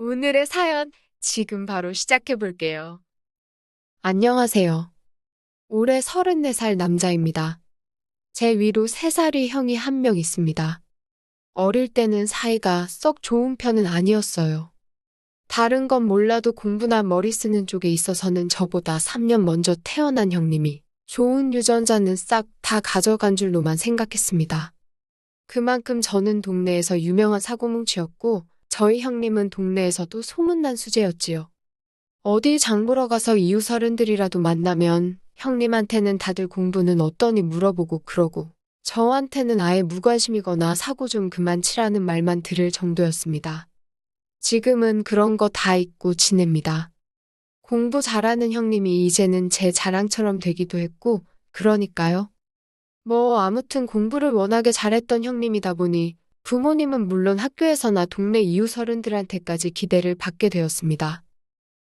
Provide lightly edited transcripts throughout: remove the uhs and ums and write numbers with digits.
오늘의 사연 지금 바로 시작해 볼게요. 안녕하세요. 올해 34살 남자입니다. 제 위로 3살의 형이 한 명 있습니다. 어릴 때는 사이가 썩 좋은 편은 아니었어요. 다른 건 몰라도 공부나 머리 쓰는 쪽에 있어서는 저보다 3년 먼저 태어난 형님이 좋은 유전자는 싹 다 가져간 줄로만 생각했습니다. 그만큼 저는 동네에서 유명한 사고뭉치였고 저희 형님은 동네에서도 소문난 수재였지요. 어디 장 보러 가서 이웃 어른들이라도 만나면 형님한테는 다들 공부는 어떠니 물어보고 그러고 저한테는 아예 무관심이거나 사고 좀 그만 치라는 말만 들을 정도였습니다. 지금은 그런 거 다 잊고 지냅니다. 공부 잘하는 형님이 이제는 제 자랑처럼 되기도 했고 그러니까요. 아무튼 공부를 워낙에 잘했던 형님이다 보니 부모님은 물론 학교에서나 동네 이웃 어른들한테까지 기대를 받게 되었습니다.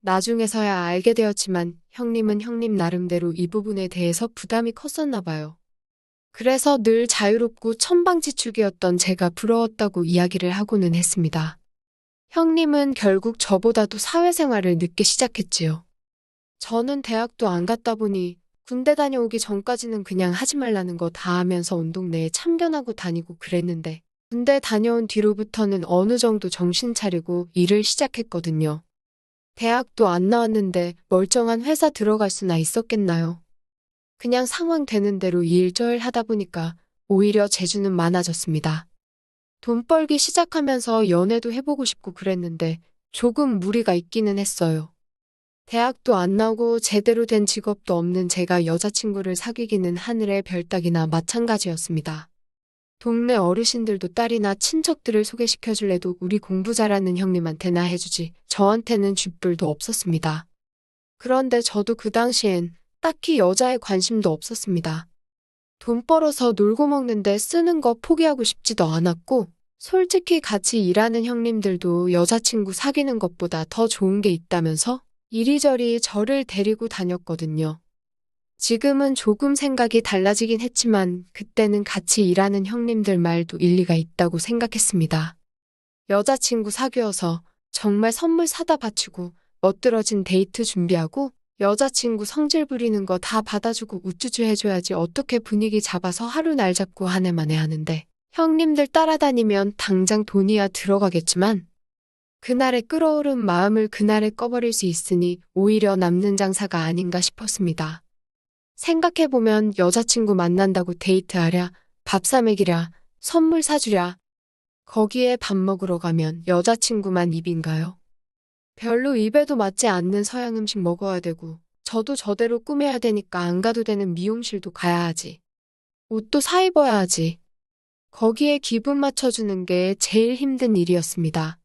나중에서야 알게 되었지만 형님은 형님 나름대로 이 부분에 대해서 부담이 컸었나 봐요. 그래서 늘 자유롭고 천방지축이었던 제가 부러웠다고 이야기를 하고는 했습니다. 형님은 결국 저보다도 사회생활을 늦게 시작했지요. 저는 대학도 안 갔다 보니 군대 다녀오기 전까지는 그냥 하지 말라는 거 다 하면서 온 동네에 참견하고 다니고 그랬는데 군대 다녀온 뒤로부터는 어느 정도 정신 차리고 일을 시작했거든요. 대학도 안 나왔는데 멀쩡한 회사 들어갈 수나 있었겠나요? 그냥 상황 되는 대로 일절 하다 보니까 오히려 재주는 많아졌습니다. 돈 벌기 시작하면서 연애도 해보고 싶고 그랬는데 조금 무리가 있기는 했어요. 대학도 안 나오고 제대로 된 직업도 없는 제가 여자친구를 사귀기는 하늘의 별 따기나 마찬가지였습니다. 동네 어르신들도 딸이나 친척들을 소개시켜줄래도 우리 공부 잘하는 형님한테나 해주지 저한테는 쥐뿔도 없었습니다. 그런데 저도 그 당시엔 딱히 여자에 관심도 없었습니다. 돈 벌어서 놀고 먹는데 쓰는 거 포기하고 싶지도 않았고 솔직히 같이 일하는 형님들도 여자친구 사귀는 것보다 더 좋은 게 있다면서 이리저리 저를 데리고 다녔거든요. 지금은 조금 생각이 달라지긴 했지만 그때는 같이 일하는 형님들 말도 일리가 있다고 생각했습니다. 여자친구 사귀어서 정말 선물 사다 바치고 멋들어진 데이트 준비하고 여자친구 성질 부리는 거 다 받아주고 우쭈쭈 해줘야지 어떻게 분위기 잡아서 하루 날 잡고 한 해 만에 하는데 형님들 따라다니면 당장 돈이야 들어가겠지만 그날의 끓어오른 마음을 그날에 꺼버릴 수 있으니 오히려 남는 장사가 아닌가 싶었습니다. 생각해보면 여자친구 만난다고 데이트하랴, 밥 사 먹이랴, 선물 사주랴. 거기에 밥 먹으러 가면 여자친구만 입인가요? 별로 입에도 맞지 않는 서양 음식 먹어야 되고 저도 저대로 꾸며야 되니까 안 가도 되는 미용실도 가야 하지. 옷도 사 입어야 하지. 거기에 기분 맞춰주는 게 제일 힘든 일이었습니다.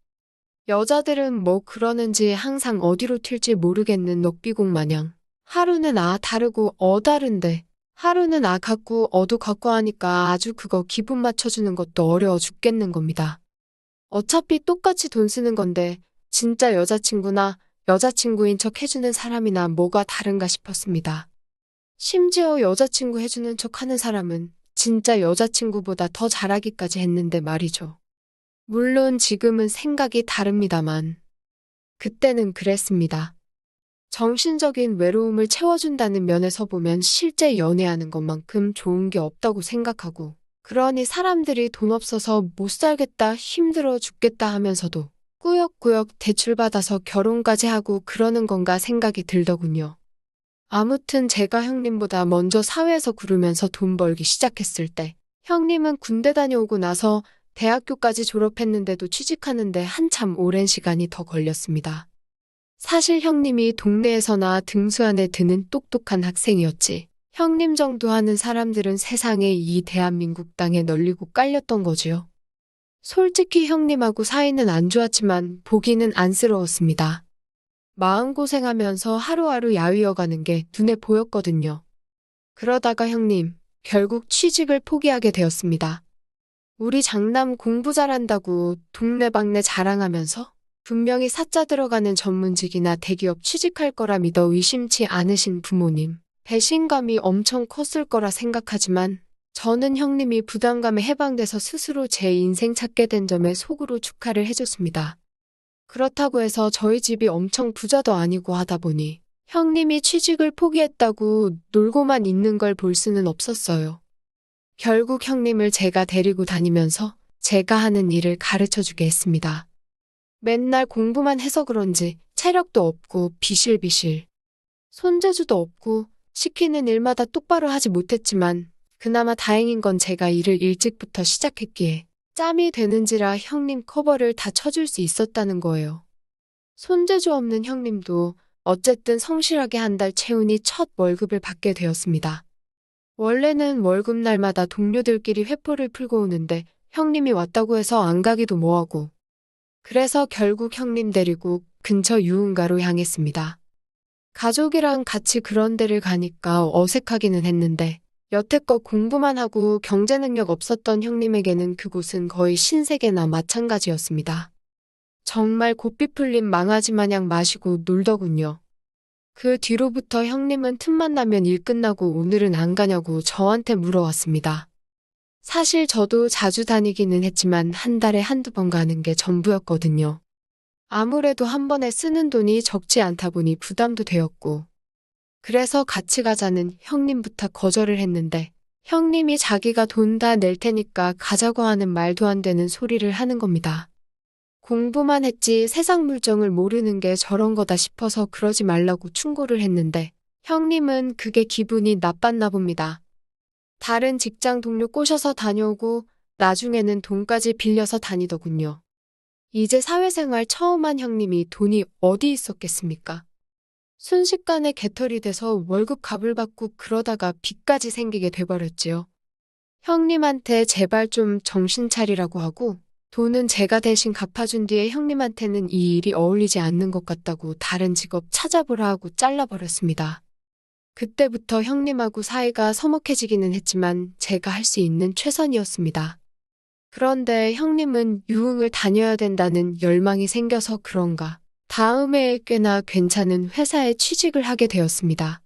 여자들은 뭐 그러는지 항상 어디로 튈지 모르겠는 럭비공 마냥 하루는 다르고 다른데 하루는 같고 도 같고 하니까 아주 그거 기분 맞춰주는 것도 어려워 죽겠는 겁니다. 어차피 똑같이 돈 쓰는 건데 진짜 여자친구나 여자친구인 척 해주는 사람이나 뭐가 다른가 싶었습니다. 심지어 여자친구 해주는 척 하는 사람은 진짜 여자친구보다 더 잘하기까지 했는데 말이죠. 물론 지금은 생각이 다릅니다만 그때는 그랬습니다. 정신적인 외로움을 채워준다는 면에서 보면 실제 연애하는 것만큼 좋은 게 없다고 생각하고 그러니 사람들이 돈 없어서 못 살겠다 힘들어 죽겠다 하면서도 꾸역꾸역 대출받아서 결혼까지 하고 그러는 건가 생각이 들더군요. 아무튼 제가 형님보다 먼저 사회에서 구르면서 돈 벌기 시작했을 때 형님은 군대 다녀오고 나서 대학교까지 졸업했는데도 취직하는데 한참 오랜 시간이 더 걸렸습니다. 사실 형님이 동네에서나 등수 안에 드는 똑똑한 학생이었지. 형님 정도 하는 사람들은 세상에 이 대한민국 땅에 널리고 깔렸던 거지요. 솔직히 형님하고 사이는 안 좋았지만 보기는 안쓰러웠습니다. 마음고생하면서 하루하루 야위어가는 게 눈에 보였거든요. 그러다가 형님, 결국 취직을 포기하게 되었습니다. 우리 장남 공부 잘한다고 동네방네 자랑하면서 분명히 사자 들어가는 전문직이나 대기업 취직할 거라 믿어 의심치 않으신 부모님. 배신감이 엄청 컸을 거라 생각하지만 저는 형님이 부담감에 해방돼서 스스로 제 인생 찾게 된 점에 속으로 축하를 해줬습니다. 그렇다고 해서 저희 집이 엄청 부자도 아니고 하다 보니 형님이 취직을 포기했다고 놀고만 있는 걸 볼 수는 없었어요. 결국 형님을 제가 데리고 다니면서 제가 하는 일을 가르쳐 주게 했습니다. 맨날 공부만 해서 그런지 체력도 없고 비실비실. 손재주도 없고 시키는 일마다 똑바로 하지 못했지만 그나마 다행인 건 제가 일을 일찍부터 시작했기에 짬이 되는지라 형님 커버를 다 쳐줄 수 있었다는 거예요. 손재주 없는 형님도 어쨌든 성실하게 한 달 채우니 첫 월급을 받게 되었습니다. 원래는 월급날마다 동료들끼리 회포를 풀고 오는데 형님이 왔다고 해서 안 가기도 뭐하고. 그래서 결국 형님 데리고 근처 유흥가로 향했습니다. 가족이랑 같이 그런 데를 가니까 어색하기는 했는데 여태껏 공부만 하고 경제 능력 없었던 형님에게는 그곳은 거의 신세계나 마찬가지였습니다. 정말 고삐 풀린 망아지 마냥 마시고 놀더군요. 그 뒤로부터 형님은 틈만 나면 일 끝나고 오늘은 안 가냐고 저한테 물어왔습니다. 사실 저도 자주 다니기는 했지만 한 달에 한두 번 가는 게 전부였거든요. 아무래도 한 번에 쓰는 돈이 적지 않다 보니 부담도 되었고. 그래서 같이 가자는 형님부터 거절을 했는데 형님이 자기가 돈 다 낼 테니까 가자고 하는 말도 안 되는 소리를 하는 겁니다. 공부만 했지 세상 물정을 모르는 게 저런 거다 싶어서 그러지 말라고 충고를 했는데 형님은 그게 기분이 나빴나 봅니다. 다른 직장 동료 꼬셔서 다녀오고 나중에는 돈까지 빌려서 다니더군요. 이제 사회생활 처음 한 형님이 돈이 어디 있었겠습니까? 순식간에 개털이 돼서 월급 값을 받고 그러다가 빚까지 생기게 돼버렸지요. 형님한테 제발 좀 정신 차리라고 하고 돈은 제가 대신 갚아준 뒤에 형님한테는 이 일이 어울리지 않는 것 같다고 다른 직업 찾아보라 하고 잘라버렸습니다. 그때부터 형님하고 사이가 서먹해지기는 했지만 제가 할 수 있는 최선이었습니다. 그런데 형님은 유흥을 다녀야 된다는 열망이 생겨서 그런가 다음 해에 꽤나 괜찮은 회사에 취직을 하게 되었습니다.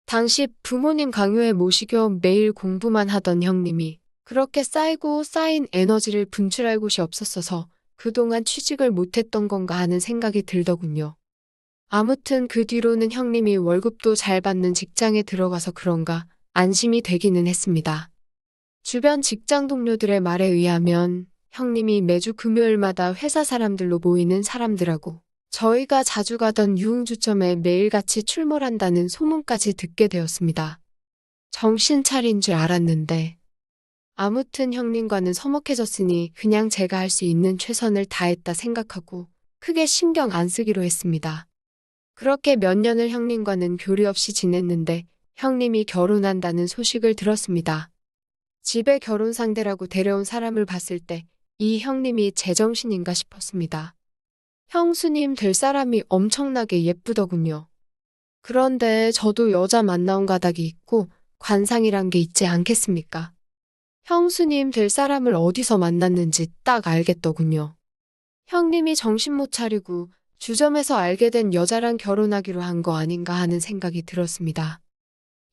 당시 부모님 강요에 모시겨 매일 공부만 하던 형님이 그렇게 쌓이고 쌓인 에너지를 분출할 곳이 없었어서 그동안 취직을 못했던 건가 하는 생각이 들더군요. 아무튼 그 뒤로는 형님이 월급도 잘 받는 직장에 들어가서 그런가 안심이 되기는 했습니다. 주변 직장 동료들의 말에 의하면 형님이 매주 금요일마다 회사 사람들로 모이는 사람들하고 저희가 자주 가던 유흥주점에 매일같이 출몰한다는 소문까지 듣게 되었습니다. 정신 차린 줄 알았는데 아무튼 형님과는 서먹해졌으니 그냥 제가 할 수 있는 최선을 다했다 생각하고 크게 신경 안 쓰기로 했습니다. 그렇게 몇 년을 형님과는 교류 없이 지냈는데 형님이 결혼한다는 소식을 들었습니다. 집에 결혼 상대라고 데려온 사람을 봤을 때 이 형님이 제정신인가 싶었습니다. 형수님 될 사람이 엄청나게 예쁘더군요. 그런데 저도 여자 만나온 가닥이 있고 관상이란 게 있지 않겠습니까? 형수님 될 사람을 어디서 만났는지 딱 알겠더군요. 형님이 정신 못 차리고 주점에서 알게 된 여자랑 결혼하기로 한 거 아닌가 하는 생각이 들었습니다.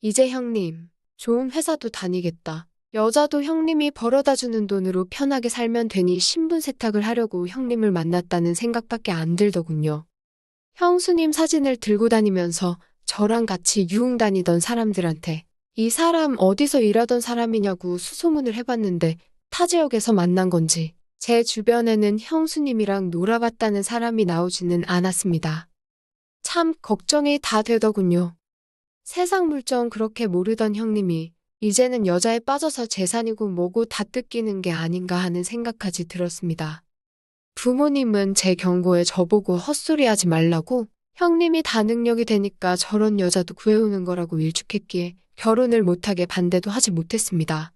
이제 형님, 좋은 회사도 다니겠다. 여자도 형님이 벌어다주는 돈으로 편하게 살면 되니 신분 세탁을 하려고 형님을 만났다는 생각밖에 안 들더군요. 형수님 사진을 들고 다니면서 저랑 같이 유흥 다니던 사람들한테 이 사람 어디서 일하던 사람이냐고 수소문을 해봤는데 타 지역에서 만난 건지 제 주변에는 형수님이랑 놀아봤다는 사람이 나오지는 않았습니다. 참 걱정이 다 되더군요. 세상 물정 그렇게 모르던 형님이 이제는 여자에 빠져서 재산이고 뭐고 다 뜯기는 게 아닌가 하는 생각까지 들었습니다. 부모님은 제 경고에 저보고 헛소리하지 말라고 형님이 다 능력이 되니까 저런 여자도 구해오는 거라고 일축했기에 결혼을 못하게 반대도 하지 못했습니다.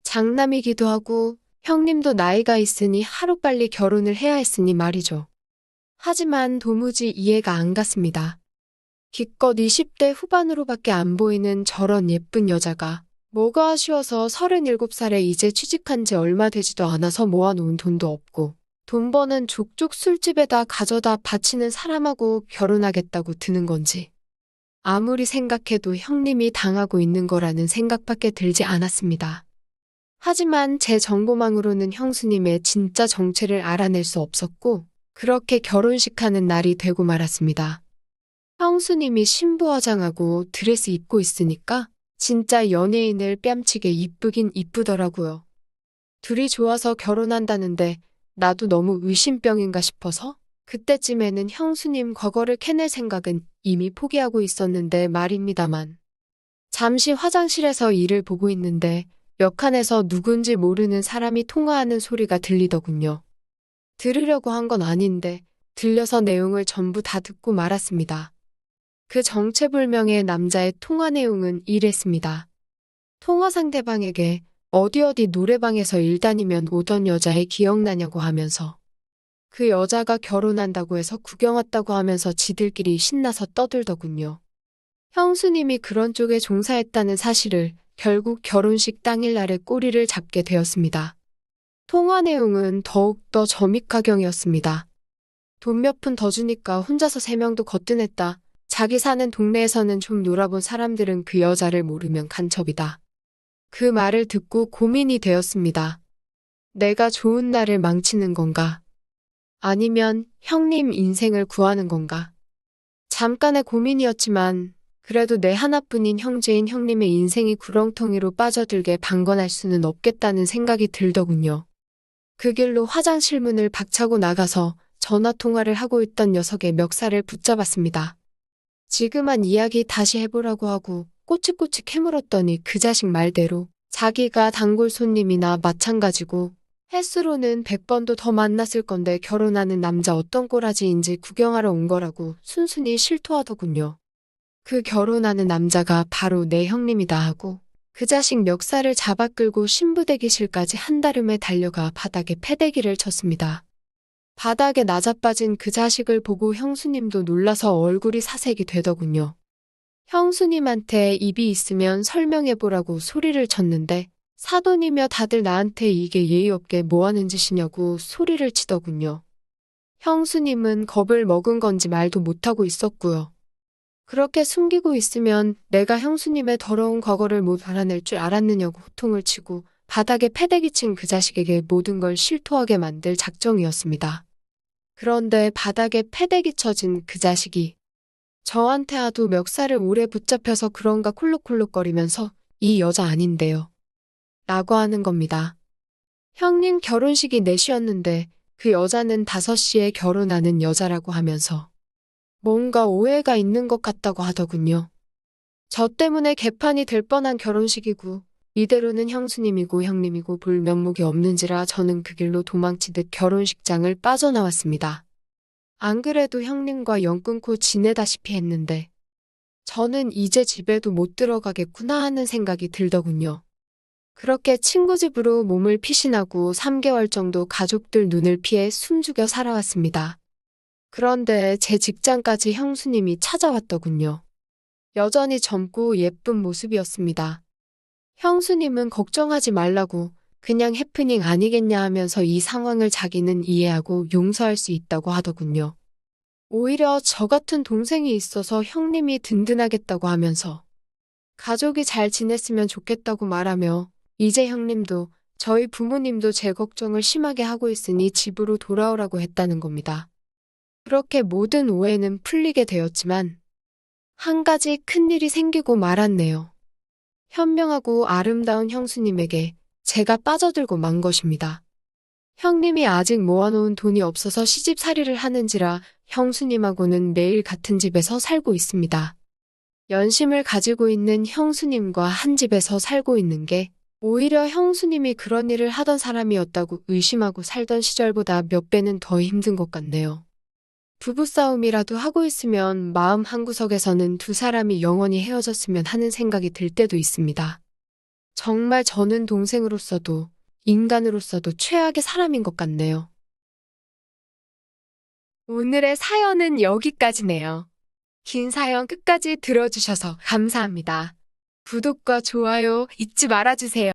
장남이기도 하고 형님도 나이가 있으니 하루빨리 결혼을 해야 했으니 말이죠. 하지만 도무지 이해가 안 갔습니다. 기껏 20대 후반으로밖에 안 보이는 저런 예쁜 여자가 뭐가 아쉬워서 37살에 이제 취직한 지 얼마 되지도 않아서 모아놓은 돈도 없고 돈 버는 족족 술집에다 가져다 바치는 사람하고 결혼하겠다고 드는 건지 아무리 생각해도 형님이 당하고 있는 거라는 생각밖에 들지 않았습니다. 하지만 제 정보망으로는 형수님의 진짜 정체를 알아낼 수 없었고 그렇게 결혼식 하는 날이 되고 말았습니다. 형수님이 신부 화장하고 드레스 입고 있으니까 진짜 연예인을 뺨치게 이쁘긴 이쁘더라고요. 둘이 좋아서 결혼한다는데 나도 너무 의심병인가 싶어서 그때쯤에는 형수님 과거를 캐낼 생각은 이미 포기하고 있었는데 말입니다만. 잠시 화장실에서 일을 보고 있는데 옆칸에서 누군지 모르는 사람이 통화하는 소리가 들리더군요. 들으려고 한 건 아닌데 들려서 내용을 전부 다 듣고 말았습니다. 그 정체불명의 남자의 통화 내용은 이랬습니다. 통화 상대방에게 어디 노래방에서 일 다니면 오던 여자애 기억나냐고 하면서 그 여자가 결혼한다고 해서 구경 왔다고 하면서 지들끼리 신나서 떠들더군요. 형수님이 그런 쪽에 종사했다는 사실을 결국 결혼식 당일날에 꼬리를 잡게 되었습니다. 통화 내용은 더욱더 점입가경이었습니다. 돈 몇 푼 더 주니까 혼자서 3명도 거뜬했다. 자기 사는 동네에서는 좀 놀아본 사람들은 그 여자를 모르면 간첩이다. 그 말을 듣고 고민이 되었습니다. 내가 좋은 날을 망치는 건가? 아니면 형님 인생을 구하는 건가? 잠깐의 고민이었지만 그래도 내 하나뿐인 형제인 형님의 인생이 구렁텅이로 빠져들게 방관할 수는 없겠다는 생각이 들더군요. 그 길로 화장실 문을 박차고 나가서 전화통화를 하고 있던 녀석의 멱살을 붙잡았습니다. 지금한 이야기 다시 해보라고 하고 꼬치꼬치 캐물었더니 그 자식 말대로 자기가 단골 손님이나 마찬가지고 횟수로는 100번도 더 만났을 건데 결혼하는 남자 어떤 꼬라지인지 구경하러 온 거라고 순순히 실토하더군요. 그 결혼하는 남자가 바로 내 형님이다 하고 그 자식 멱살을 잡아 끌고 신부 대기실까지 한달음에 달려가 바닥에 패대기를 쳤습니다. 바닥에 낮아빠진 그 자식을 보고 형수님도 놀라서 얼굴이 사색이 되더군요. 형수님한테 입이 있으면 설명해보라고 소리를 쳤는데 사돈이며 다들 나한테 이게 예의 없게 뭐하는 짓이냐고 소리를 치더군요. 형수님은 겁을 먹은 건지 말도 못하고 있었고요. 그렇게 숨기고 있으면 내가 형수님의 더러운 과거를 못 알아낼 줄 알았느냐고 호통을 치고 바닥에 패대기 친 그 자식에게 모든 걸 실토하게 만들 작정이었습니다. 그런데 바닥에 패대기 쳐진 그 자식이 저한테 하도 멱살을 오래 붙잡혀서 그런가 콜록콜록거리면서 이 여자 아닌데요. 라고 하는 겁니다. 형님 결혼식이 4시였는데 그 여자는 5시에 결혼하는 여자라고 하면서 뭔가 오해가 있는 것 같다고 하더군요. 저 때문에 개판이 될 뻔한 결혼식이고 이대로는 형수님이고 형님이고 볼 면목이 없는지라 저는 그 길로 도망치듯 결혼식장을 빠져나왔습니다. 안 그래도 형님과 연 끊고 지내다시피 했는데 저는 이제 집에도 못 들어가겠구나 하는 생각이 들더군요. 그렇게 친구 집으로 몸을 피신하고 3개월 정도 가족들 눈을 피해 숨죽여 살아왔습니다. 그런데 제 직장까지 형수님이 찾아왔더군요. 여전히 젊고 예쁜 모습이었습니다. 형수님은 걱정하지 말라고 그냥 해프닝 아니겠냐 하면서 이 상황을 자기는 이해하고 용서할 수 있다고 하더군요. 오히려 저 같은 동생이 있어서 형님이 든든하겠다고 하면서 가족이 잘 지냈으면 좋겠다고 말하며 이제 형님도 저희 부모님도 제 걱정을 심하게 하고 있으니 집으로 돌아오라고 했다는 겁니다. 그렇게 모든 오해는 풀리게 되었지만 한 가지 큰일이 생기고 말았네요. 현명하고 아름다운 형수님에게 제가 빠져들고 만 것입니다. 형님이 아직 모아놓은 돈이 없어서 시집살이를 하는지라 형수님하고는 매일 같은 집에서 살고 있습니다. 연심을 가지고 있는 형수님과 한 집에서 살고 있는 게 오히려 형수님이 그런 일을 하던 사람이었다고 의심하고 살던 시절보다 몇 배는 더 힘든 것 같네요. 부부싸움이라도 하고 있으면 마음 한구석에서는 두 사람이 영원히 헤어졌으면 하는 생각이 들 때도 있습니다. 정말 저는 동생으로서도 인간으로서도 최악의 사람인 것 같네요. 오늘의 사연은 여기까지네요. 긴 사연 끝까지 들어주셔서 감사합니다. 구독과 좋아요 잊지 말아주세요.